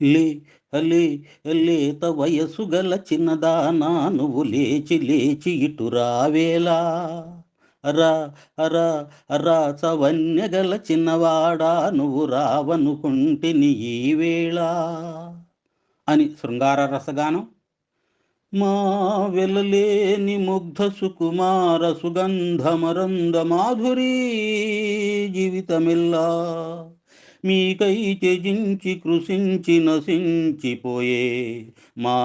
లే లే లేత వయసు గల చిన్నదానా నువ్వు లేచి లేచి ఇటు రావేలా, రా రా చవన్య గల చిన్నవాడా నువ్వు రావనుకుంటిని ఈ వేళ అని శృంగార రసగానం. మా వెలలేని ముగ్ధ సుకుమార సుగంధమరంద మాధురీ జీవితమిల్లా మీకై త్యజించి కృషించి నశించిపోయే మా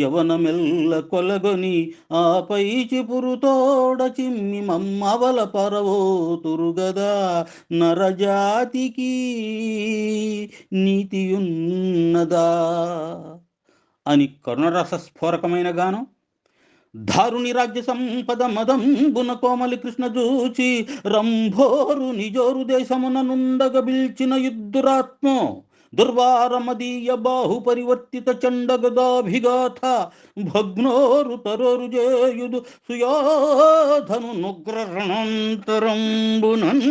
యవనమెల్ల కొలగొని ఆపై చిపురుతోడ చిమ్మి మమ్మవల పరవోతురుగదా నరజాతికి నీతియున్నదా అని కరుణరస స్ఫోరకమైన గానం. దారుని రాజ్య సంపద మదంబున కోమలి కృష్ణ జూచి రంభోరు నిజోరు దేశమున నుండగ బిల్చిన యుద్ధురాత్మ దుర్వారమదీయ బాహు పరివర్తిత చండగదాభిగాథ భగ్నోరు తరోరు జేయుదు సుయోధను నుగ్ర రణంతరంబునన్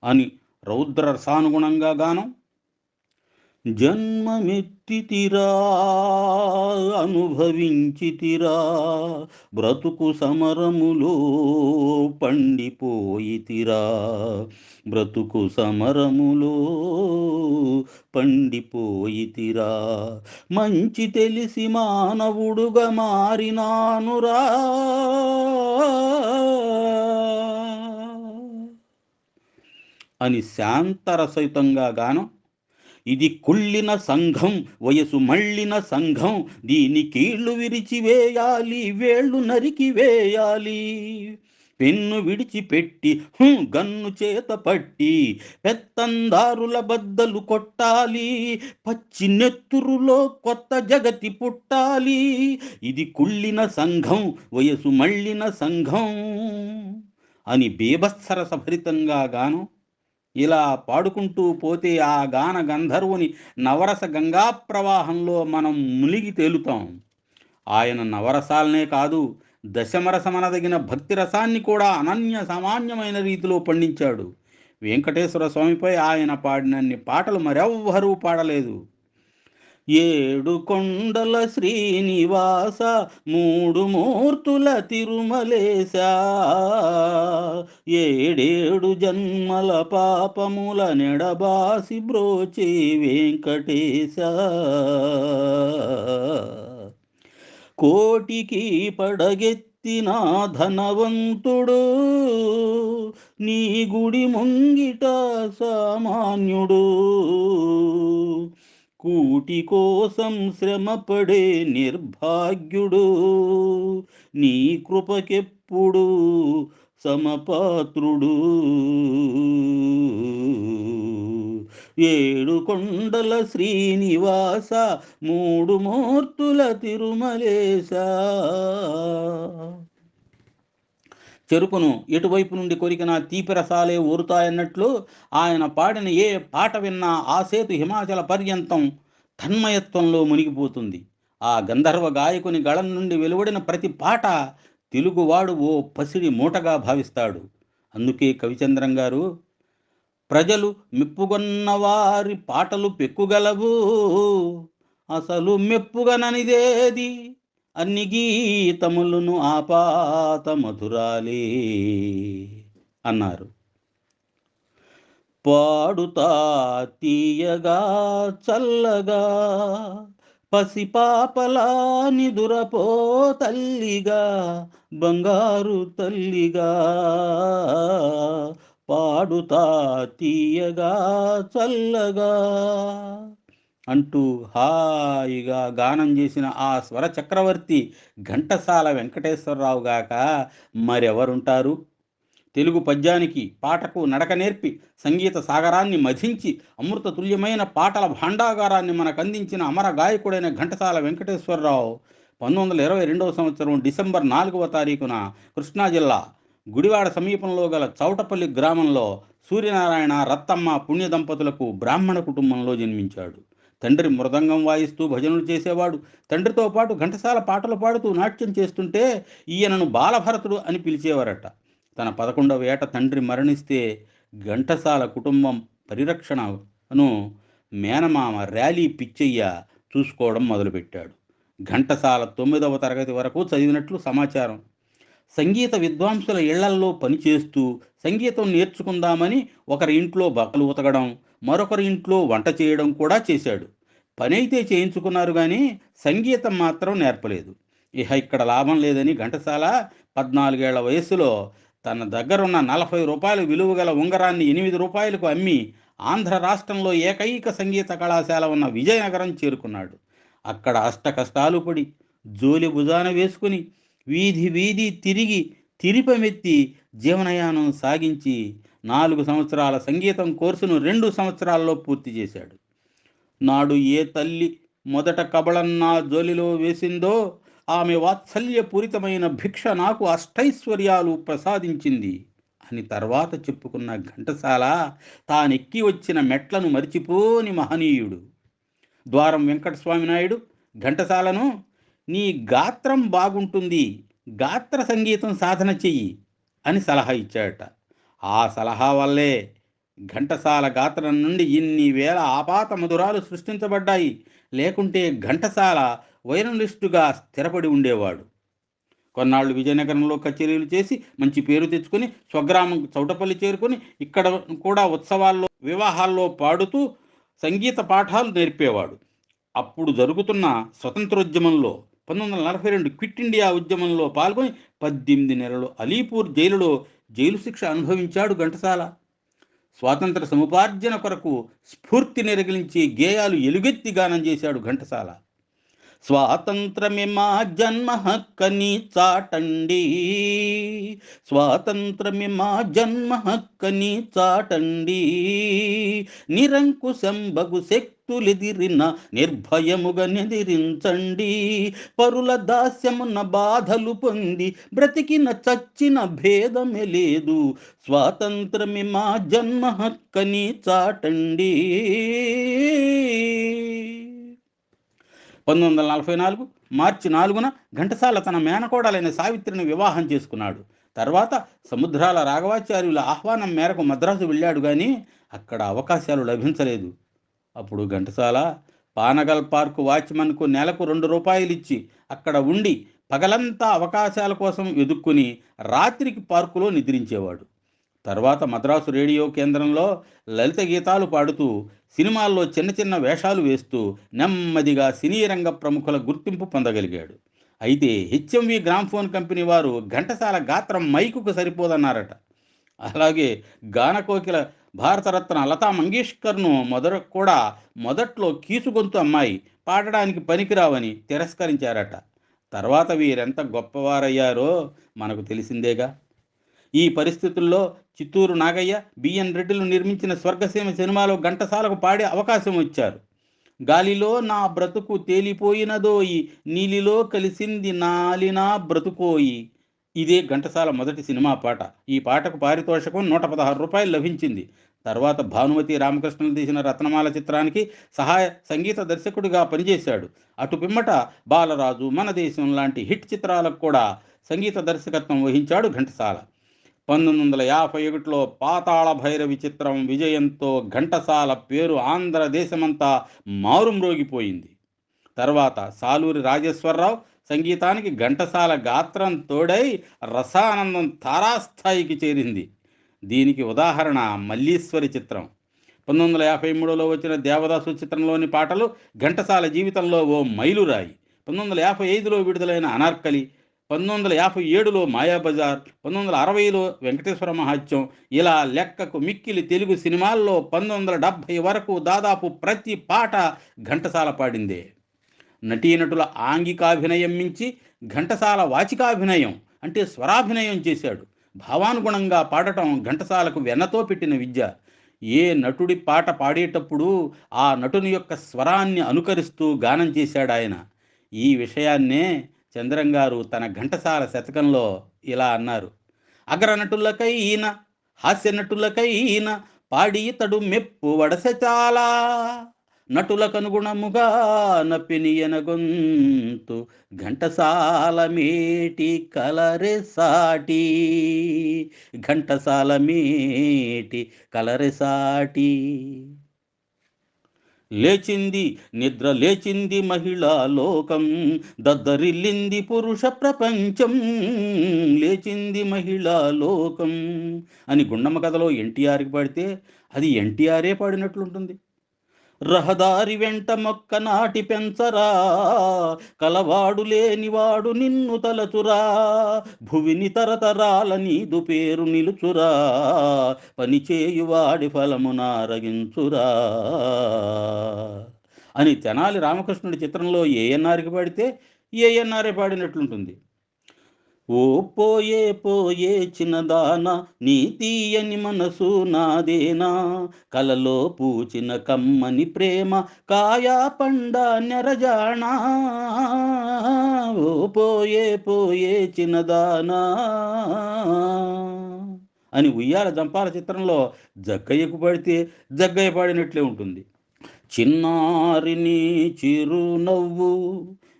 అని రౌద్ర రసానుగుణంగా గానం. జన్మమెత్తితిరా అనుభవించితిరా బ్రతుకు సమరములో పండిపోయితిరా, బ్రతుకు సమరములో పండిపోయితిరా, మంచి తెలిసి మానవుడుగా మారినానురా అని శాంతరసయుతంగా గానం. ఇది కుళ్ళిన సంఘం, వయసు మళ్ళిన సంఘం, దీని కీళ్లు విరిచివేయాలి, వేళ్ళు నరికి వేయాలి, పెన్ను విడిచిపెట్టి గన్ను చేత పట్టి పెత్తందారుల బద్దలు కొట్టాలి, పచ్చి నెత్తురులో కొత్త జగతి పుట్టాలి. ఇది కుళ్ళిన సంఘం, వయసు మళ్ళిన సంఘం అని బీభత్సరస భరితంగా గానం. ఇలా పాడుకుంటూ పోతే ఆ గాన గంధర్వుని నవరస గంగా ప్రవాహంలో మనం మునిగి తేలుతాం. ఆయన నవరసాలనే కాదు, దశమరసమనదగిన భక్తి రసాన్ని కూడా అనన్య సామాన్యమైన రీతిలో పండించాడు. వెంకటేశ్వర స్వామిపై ఆయన పాడినన్ని పాటలు మరెవ్వరూ పాడలేదు. ఏడు కొండల శ్రీనివాస మూడు మూర్తుల తిరుమలేశ, ఏడేడు జన్మల పాపముల నెడబాసి బ్రోచే వెంకటేశ, కోటికి పడగెత్తిన ధనవంతుడు నీ గుడి ముంగిట సామాన్యుడు, కూటి కోసం శ్రమపడే నిర్భాగ్యుడు నీ కృపకెప్పుడు సమపాత్రుడు. ఏడు కొండల శ్రీనివాస మూడు మూర్తుల తిరుమలేశ. చెరుకును ఎటువైపు నుండి కొరికినా తీపి రసాలే ఊరుతాయన్నట్లు ఆయన పాడిన ఏ పాట విన్నా ఆ సేతు హిమాచల పర్యంతం తన్మయత్వంలో మునిగిపోతుంది. ఆ గంధర్వ గాయకుని గళం నుండి వెలువడిన ప్రతి పాట తెలుగువాడు ఓ పసిడి మూటగా భావిస్తాడు. అందుకే కవిచంద్రం గారు, ప్రజలు మెప్పుగొన్న వారి పాటలు పెక్కుగలవు, అసలు మెప్పుగననిదేది అన్ని గీతములను ఆపాత మధురాలే అన్నారు. పాడుతా తీయగా చల్లగా పసిపాపలా నిదురపో తల్లిగా బంగారు తల్లిగా, పాడుతా తీయగా చల్లగా అంటూ హాయిగా గానం చేసిన ఆ స్వర చక్రవర్తి ఘంటసాల వెంకటేశ్వరరావు గాక మరెవరుంటారు? తెలుగు పద్యానికి పాటకు నడక నేర్పి సంగీత సాగరాన్ని మధించి అమృత తుల్యమైన పాటల భాండాగారాన్ని మనకందించిన అమర గాయకుడైన ఘంటసాల వెంకటేశ్వరరావు 1922 సంవత్సరం డిసెంబర్ 4వ తారీఖున కృష్ణా జిల్లా గుడివాడ సమీపంలో గల చౌటపల్లి గ్రామంలో సూర్యనారాయణ రత్తమ్మ పుణ్య దంపతులకు బ్రాహ్మణ కుటుంబంలో జన్మించాడు. తండ్రి మృదంగం వాయిస్తూ భజనలు చేసేవాడు. తండ్రితో పాటు ఘంటసాల పాటలు పాడుతూ నాట్యం చేస్తుంటే ఈయనను బాలభరతుడు అని పిలిచేవారట. తన 11వ ఏట తండ్రి మరణిస్తే ఘంటసాల కుటుంబం పరిరక్షణను మేనమామ ర్యాలీ పిచ్చయ్య చూసుకోవడం మొదలుపెట్టాడు. ఘంటసాల 9వ తరగతి వరకు చదివినట్లు సమాచారం. సంగీత విద్వాంసుల ఇళ్లల్లో పనిచేస్తూ సంగీతం నేర్చుకుందామని ఒకరి ఇంట్లో బట్టలు ఉతకడం, మరొకరి ఇంట్లో వంట చేయడం కూడా చేశాడు. పనైతే చేయించుకున్నారు కానీ సంగీతం మాత్రం నేర్పలేదు. ఇక్కడ లాభం లేదని ఘంటసాల 14 ఏళ్ల వయస్సులో తన దగ్గరున్న 40 రూపాయల విలువ గల ఉంగరాన్ని 8 రూపాయలకు అమ్మి ఆంధ్ర రాష్ట్రంలో ఏకైక సంగీత కళాశాల ఉన్న విజయనగరం చేరుకున్నాడు. అక్కడ అష్ట కష్టాలు పడి జోలి భుజాన వేసుకుని వీధి వీధి తిరిగి తిరిపమెత్తి జీవనయానం సాగించి 4 సంవత్సరాల సంగీతం కోర్సును 2 సంవత్సరాల్లో పూర్తి చేశాడు. నాడు ఏ తల్లి మొదట కబళన్నా జోలిలో వేసిందో ఆమె వాత్సల్యపూరితమైన భిక్ష నాకు అష్టైశ్వర్యాలు ప్రసాదించింది అని తర్వాత చెప్పుకున్న ఘంటసాల తానెక్కి వచ్చిన మెట్లను మరిచిపోని మహనీయుడు. ద్వారం వెంకటస్వామి నాయుడు ఘంటసాలను నీ గాత్రం బాగుంటుంది, గాత్ర సంగీతం సాధన చెయ్యి అని సలహా ఇచ్చాడట. ఆ సలహా వల్లే ఘంటసాల గాత్రం నుండి ఇన్ని వేల ఆపాత మధురాలు సృష్టించబడ్డాయి. లేకుంటే ఘంటసాల వైరలిస్టుగా స్థిరపడి ఉండేవాడు. కొన్నాళ్ళు విజయనగరంలో కచేరీలు చేసి మంచి పేరు తెచ్చుకొని స్వగ్రామం చౌటపల్లి చేరుకొని ఇక్కడ కూడా ఉత్సవాల్లో వివాహాల్లో పాడుతూ సంగీత పాఠాలు నేర్పేవాడు. అప్పుడు జరుగుతున్న స్వతంత్రోద్యమంలో 1942 క్విట్ ఇండియా ఉద్యమంలో పాల్గొని 18 నెలలు అలీపూర్ జైలులో జైలు శిక్ష అనుభవించాడు ఘంటసాల. స్వాతంత్ర సముపార్జన కొరకు స్ఫూర్తి నిరగిలించి గేయాలు ఎలుగెత్తి గానం చేశాడు ఘంటసాల. స్వాతంత్రమే మా జన్మ హక్కని చాటండి, స్వాతంత్రమే మా జన్మ హక్కని చాటండి, నిరంకుశంబగు శక్తులెదిరిన నిర్భయముగా నెదిరించండి, పరుల దాస్యమున్న బాధలు పొంది బ్రతికిన చచ్చిన భేదమే లేదు, స్వాతంత్రమే మా జన్మ హక్కని చాటండి. 1944 మార్చి 4న ఘంటసాల తన మేనకోడలైన సావిత్రిని వివాహం చేసుకున్నాడు. తర్వాత సముద్రాల రాఘవాచార్యుల ఆహ్వానం మేరకు మద్రాసు వెళ్ళాడు కానీ అక్కడ అవకాశాలు లభించలేదు. అప్పుడు ఘంటసాల పానగల్ పార్కు వాచ్మన్కు నెలకు 2 రూపాయలు ఇచ్చి అక్కడ ఉండి పగలంతా అవకాశాల కోసం ఎదుక్కుని రాత్రికి పార్కులో నిద్రించేవాడు. తర్వాత మద్రాసు రేడియో కేంద్రంలో లలిత గీతాలు పాడుతూ సినిమాల్లో చిన్న చిన్న వేషాలు వేస్తూ నెమ్మదిగా సినీ రంగ ప్రముఖుల గుర్తింపు పొందగలిగాడు. అయితే హెచ్ఎంవి గ్రామ్ఫోన్ కంపెనీ వారు ఘంటసాల గాత్రం మైకుకు సరిపోదన్నారట. అలాగే గానకోకిల భారతరత్న లతా మంగేష్కర్ను మొదట్లో కీసుగొంతు అమ్మాయి పాడడానికి పనికిరావని తిరస్కరించారట. తర్వాత వీరెంత గొప్పవారయ్యారో మనకు తెలిసిందేగా. ఈ పరిస్థితుల్లో చిత్తూరు నాగయ్య, బిఎన్ రెడ్డిలు నిర్మించిన స్వర్గసీమ సినిమాలో ఘంటసాలకు పాడే అవకాశం ఇచ్చారు. గాలిలో నా బ్రతుకు తేలిపోయినదోయి, నీలిలో కలిసింది నాలినా బ్రతుకోయి. ఇదే ఘంటసాల మొదటి సినిమా పాట. ఈ పాటకు పారితోషికం 116 రూపాయలు లభించింది. తర్వాత భానుమతి రామకృష్ణులు తీసిన రత్నమాల చిత్రానికి సహాయ సంగీత దర్శకుడిగా పనిచేశాడు. అటు పిమ్మట బాలరాజు, మన దేశం లాంటి హిట్ చిత్రాలకు కూడా సంగీత దర్శకత్వం వహించాడు ఘంటసాల. 1951లో పాతాళ భైరవి చిత్రం విజయంతో ఘంటసాల పేరు ఆంధ్రదేశమంతా మారుమ్రోగిపోయింది. తర్వాత సాలూరి రాజేశ్వరరావు సంగీతానికి ఘంటసాల గాత్రం తోడై రసానందం తారాస్థాయికి చేరింది. దీనికి ఉదాహరణ మల్లీశ్వరి చిత్రం. 1953లో వచ్చిన దేవదాసు చిత్రంలోని పాటలు ఘంటసాల జీవితంలో ఓ మైలురాయి. 1955లో విడుదలైన అనార్కలి, 1957లో మాయాబజార్, 1960లో వెంకటేశ్వర మహాత్యం, ఇలా లెక్కకు మిక్కిలి తెలుగు సినిమాల్లో 1970 వరకు దాదాపు ప్రతి పాట ఘంటసాల పాడిందే. నటీనటుల ఆంగికాభినయం మించి ఘంటసాల వాచికాభినయం అంటే స్వరాభినయం చేశాడు. భావానుగుణంగా పాడటం ఘంటసాలకు వెన్నతో పెట్టిన విద్య. ఏ నటుడి పాట పాడేటప్పుడు ఆ నటుని యొక్క స్వరాన్ని అనుకరిస్తూ గానం చేశాడు ఆయన. ఈ విషయాన్నే చంద్రంగారు తన ఘంటసాల శతకంలో ఇలా అన్నారు: అగ్రనటులకైన హాస్య నటులకైన పాడి ఇతడు మెప్పు వడసె చాలా, నటులకనుగుణముగా నప్పినియన గొంతు ఘంటసాల మేటి కలరె సాటి, ఘంటసాల మేటి కలరె సాటి. లేచింది నిద్ర లేచింది మహిళా లోకం, దద్దరిల్లింది పురుష ప్రపంచం, లేచింది మహిళా లోకం అని గుండమ్మ కథలో ఎన్టీఆర్కి పాడితే అది ఎన్టీఆరే పాడినట్లుంటుంది. రహదారి వెంట మొక్క నాటి పెంచరా, కలవాడు లేనివాడు నిన్ను తలచురా, భువిని తరతరాల నీదు పేరు నిలుచురా, పనిచేయువాడి ఫలము నారగించురా అని తెనాలి రామకృష్ణుడి చిత్రంలో ఏఎన్ఆర్కి పాడితే ఏఎన్ఆర్ఏ పాడినట్లుంటుంది. ఓ పోయే పోయే చిన్నదాన నీ తీయని మనసు నాదేనా, కలలో పూచిన కమ్మని ప్రేమ కాయా పండ నెరజానా, ఓ పోయే పోయే చిన్నదానా అని ఉయ్యాల జంపాల చిత్రంలో జగ్గయ్యకు పాడితే జగ్గయ్య పాడినట్లే ఉంటుంది. చిన్నారిని చిరునవ్వు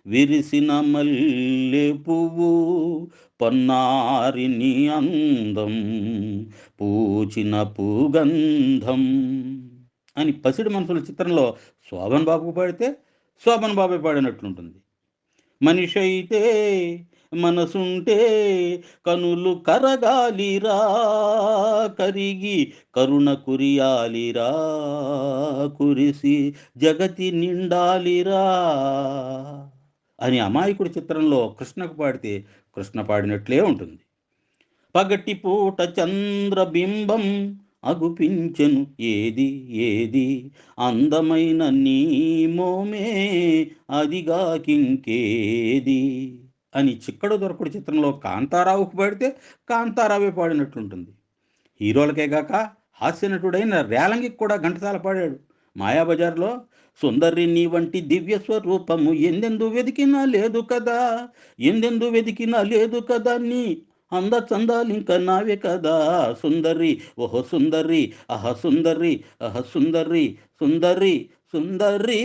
విరిసిన మల్లె పువ్వు, పొన్నారిని అందం పూచిన పూగంధం అని పసిడి మనసుల చిత్రంలో శోభన్ బాబుకు పాడితే శోభన్ బాబే పాడినట్లుంటుంది. మనిషి అయితే మనసుంటే కనులు కరగాలిరా, కరిగి కరుణ కురియాలిరా, కురిసి జగతి నిండాలిరా అని అమాయకుడి చిత్రంలో కృష్ణకు పాడితే కృష్ణ పాడినట్లే ఉంటుంది. పగటి పూట చంద్రబింబం అగుపించెను ఏది ఏది, అందమైన నీ మోమే అదిగా కింకేది అని చిక్కడు దొరకుడు చిత్రంలో కాంతారావుకు పాడితే కాంతారావే పాడినట్లుంటుంది. హీరోలకే గాక హాస్యనటుడైన రేలంగికి కూడా ఘంటసాల పాడాడు. మాయాబజార్లో సుందరి నీ వంటి దివ్య స్వరూపము ఎందెందు వెతికినా లేదు కదా, ఎందెందు వెతికినా లేదు కదా, నీ అంద చందాలింక నావే కదా, సుందరి ఓహో సుందరి అహ సుందరి అహ సుందరి సుందరి సుందరి.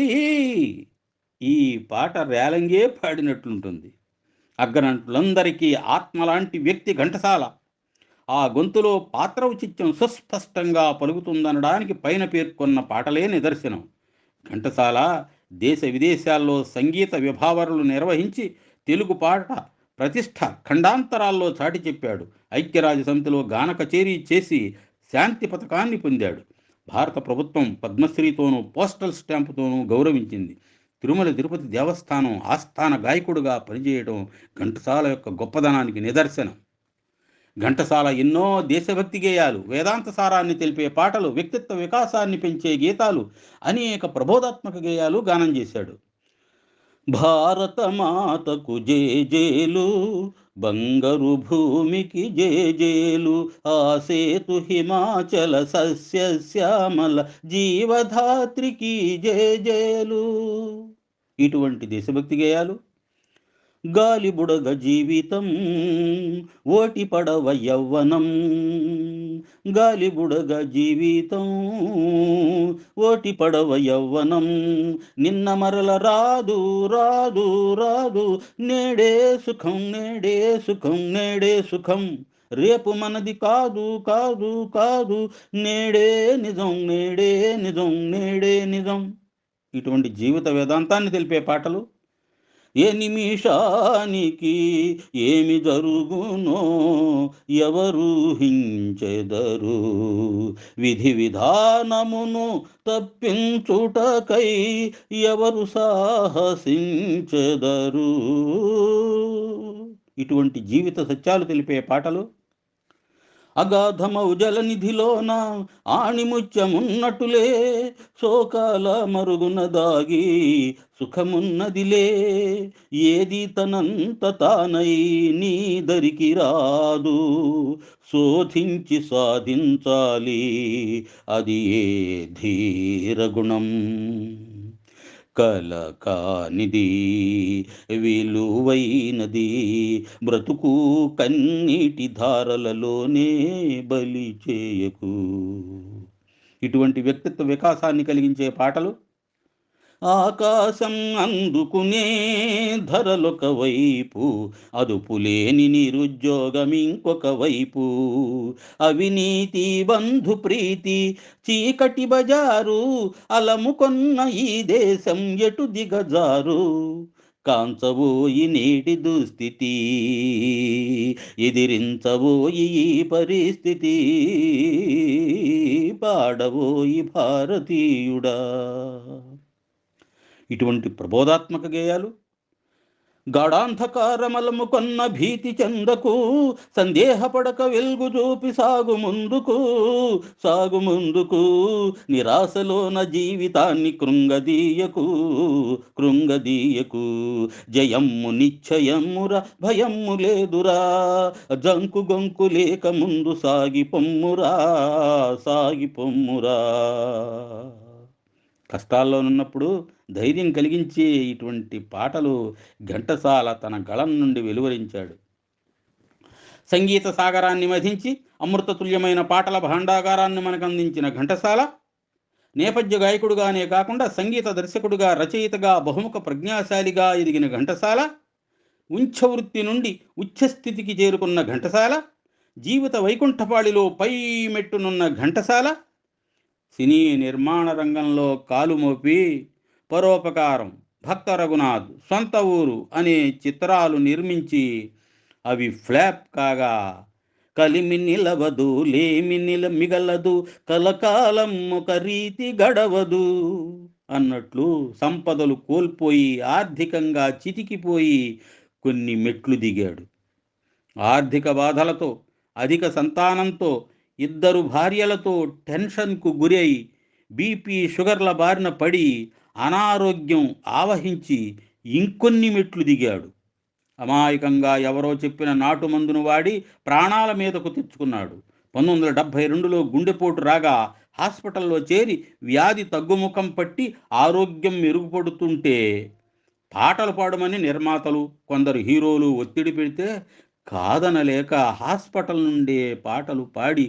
ఈ పాట రేలంగే పాడినట్లుంటుంది. అగ్రనటులందరికీ ఆత్మలాంటి వ్యక్తి ఘంటసాల. ఆ గొంతులో పాత్ర ఔచిత్యం సుస్పష్టంగా పలుకుతుందనడానికి పైన పేర్కొన్న పాటలే నిదర్శనం. ఘంటసాల దేశ విదేశాల్లో సంగీత విభావరులు నిర్వహించి తెలుగు పాట ప్రతిష్ట ఖండాంతరాల్లో చాటి చెప్పాడు. ఐక్యరాజ్య సమితిలో గాన కచేరీ చేసి శాంతి పథకాన్ని పొందాడు. భారత ప్రభుత్వం పద్మశ్రీతోనూ పోస్టల్ స్టాంపుతోనూ గౌరవించింది. తిరుమల తిరుపతి దేవస్థానం ఆస్థాన గాయకుడుగా పనిచేయడం ఘంటసాల యొక్క గొప్పదనానికి నిదర్శనం. ఘంటసాల ఎన్నో దేశభక్తి గేయాలు, వేదాంత సారాన్ని తెలిపే పాటలు, వ్యక్తిత్వ వికాసాన్ని పెంచే గీతాలు, అనేక ప్రబోధాత్మక గేయాలు గానం చేశాడు. భారత మాతకు జేజేలు, బంగారు భూమికి జేజేలు, ఆ సేతు హిమాచల సస్యశ్యామల జీవధాత్రికి జేజేలు. ఇటువంటి దేశభక్తి గేయాలు. గాలి బుడగ జీవితం ఓటి పడవ యవ్వనం, గాలి బుడగ జీవితం ఓటి పడవ యవ్వనం, నిన్న మరల రాదు రాదు రాదు, నేడే సుఖం నేడే సుఖం నేడే సుఖం, రేపు మనది కాదు కాదు కాదు, నేడే నిజం నేడే నిజం నేడే నిజం. ఇటువంటి జీవిత వేదాంతాన్ని తెలిపే పాటలు. ఏ నిమిషానికి ఏమి జరుగునో ఎవరు హించెదరు, విధి విధానమును తప్పించుటకై ఎవరు సాహసించెదరు. ఇటువంటి జీవిత సత్యాలు తెలిపే పాటలు. అగాధమౌ జలనిధిలోన ఆణిముత్యమున్నట్టులే, శోకాల మరుగున దాగి సుఖమున్నదిలే, ఏది తనంత తానై నీ దరికి రాదు, శోధించి సాధించాలి అది ఏ ధీరగుణం. కల కానిది విలువైనది బ్రతుకు కన్నీటి ధారలలోనే బలి చేయకు. ఇటువంటి వ్యక్తిత్వ వికాసాన్ని కలిగించే పాటలు. ఆకాశం అందుకునే ధరలొక వైపు, అదుపులేని నిరుద్యోగం ఇంకొక వైపు, అవినీతి బంధు ప్రీతి చీకటి బజారు, అలముకొన్న ఈ దేశం ఎటు దిగజారు, కాంచబోయి నేటి దుస్థితి, ఎదిరించబోయి ఈ పరిస్థితి, పాడబోయి భారతీయుడా. ఇటువంటి ప్రబోధాత్మక గేయాలు గాఢాంధకారమలము కొన్న భీతి చెందకు, సందేహపడక వెలుగు చూపి సాగు ముందుకు, సాగు ముందుకు, నిరాశలోన జీవితాన్ని కృంగదీయకు, కృంగదీయకు, జయమ్ము నిశ్చయమ్మురా భయమ్ము లేదురా, జంకు గొంకు లేక ముందు సాగి పొమ్మురా, సాగి పొమ్మురా. కష్టాల్లోనున్నప్పుడు ధైర్యం కలిగించే ఇటువంటి పాటలు ఘంటసాల తన గళం నుండి వెలువరించాడు. సంగీత సాగరాన్ని మధించి అమృతతుల్యమైన పాటల భాండాగారాన్ని మనకు అందించిన ఘంటసాల నేపథ్య గాయకుడుగానే కాకుండా సంగీత దర్శకుడుగా, రచయితగా, బహుముఖ ప్రజ్ఞాశాలిగా ఎదిగిన ఘంటసాల, ఉంచవృత్తి నుండి ఉచ్చస్థితికి చేరుకున్న ఘంటసాల, జీవిత వైకుంఠపాళిలో పై మెట్టునున్న ఘంటసాల, సినీ నిర్మాణ రంగంలో కాలు మోపి పరోపకారం, భక్త రఘునాథ్, సొంత ఊరు అనే చిత్రాలు నిర్మించి అవి ఫ్లాప్ కాగా, కలిమి నిలవదు లేమి మిగలదు, కలకాలం ఒక రీతి గడవదు అన్నట్లు సంపదలు కోల్పోయి ఆర్థికంగా చితికిపోయి కొన్ని మెట్లు దిగాడు. ఆర్థిక బాధలతో, అధిక సంతానంతో, 2 భార్యలతో టెన్షన్కు గురై బీపీ షుగర్ల బారిన పడి అనారోగ్యం ఆవహించి ఇంకొన్ని మెట్లు దిగాడు. అమాయకంగా ఎవరో చెప్పిన నాటు మందును వాడి ప్రాణాల మీదకు తెచ్చుకున్నాడు. 1972లో గుండెపోటు రాగా హాస్పిటల్లో చేరి వ్యాధి తగ్గుముఖం పట్టి ఆరోగ్యం మెరుగుపడుతుంటే పాటలు పాడమని నిర్మాతలు, కొందరు హీరోలు ఒత్తిడి పెడితే కాదనలేక హాస్పిటల్ నుండే పాటలు పాడి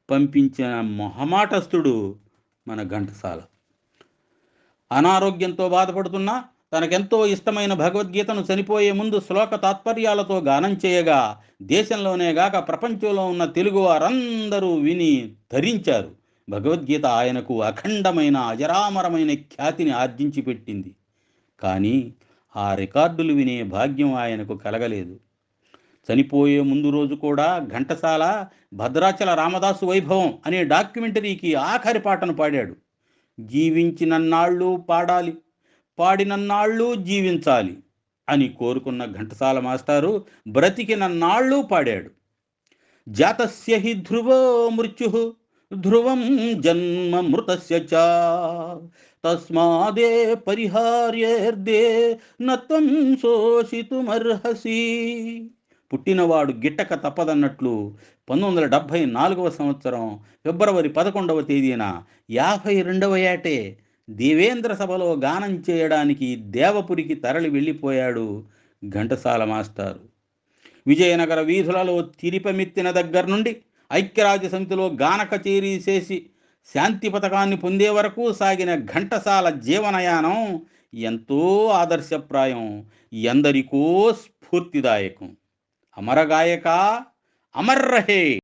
పంపించిన మొహమాటస్థుడు మన ఘంటసాల. అనారోగ్యంతో బాధపడుతున్నా తనకెంతో ఇష్టమైన భగవద్గీతను చనిపోయే ముందు శ్లోక తాత్పర్యాలతో గానం చేయగా దేశంలోనే గాక ప్రపంచంలో ఉన్న తెలుగు వారందరూ విని ధరించారు. భగవద్గీత ఆయనకు అఖండమైన అజరామరమైన ఖ్యాతిని ఆర్జించి పెట్టింది. కానీ ఆ రికార్డులు వినే భాగ్యం ఆయనకు కలగలేదు. చనిపోయే ముందు రోజు కూడా ఘంటసాల భద్రాచల రామదాసు వైభవం అనే డాక్యుమెంటరీకి ఆఖరి పాటను పాడాడు. జీవించినన్నాళ్ళు పాడాలి, పాడినన్నాళ్ళు జీవించాలి అని కోరుకున్న ఘంటసాల మాస్టారు బ్రతికినన్నాళ్ళు పాడాడు. జాతస్య హి ధ్రువో మృత్యుః ధ్రువం జన్మ మృతస్య చ తస్మాదే పరిహార్యేర్దే నత్వం శోషితుమర్హసి. పుట్టినవాడు గిట్టక తప్పదన్నట్లు 1974వ సంవత్సరం ఫిబ్రవరి 11వ తేదీన 52వ ఏటే దేవేంద్ర సభలో గానం చేయడానికి దేవపురికి తరలి వెళ్ళిపోయాడు ఘంటసాల మాస్టారు. విజయనగర వీధులలో తిరిపమెత్తిన దగ్గర నుండి ఐక్యరాజ్య సమితిలో గాన కచేరీ చేసి శాంతి పథకాన్ని పొందే వరకు సాగిన ఘంటసాల జీవనయానం ఎంతో ఆదర్శప్రాయం, ఎందరికో స్ఫూర్తిదాయకం. అమరగాయక అమర్ రహే.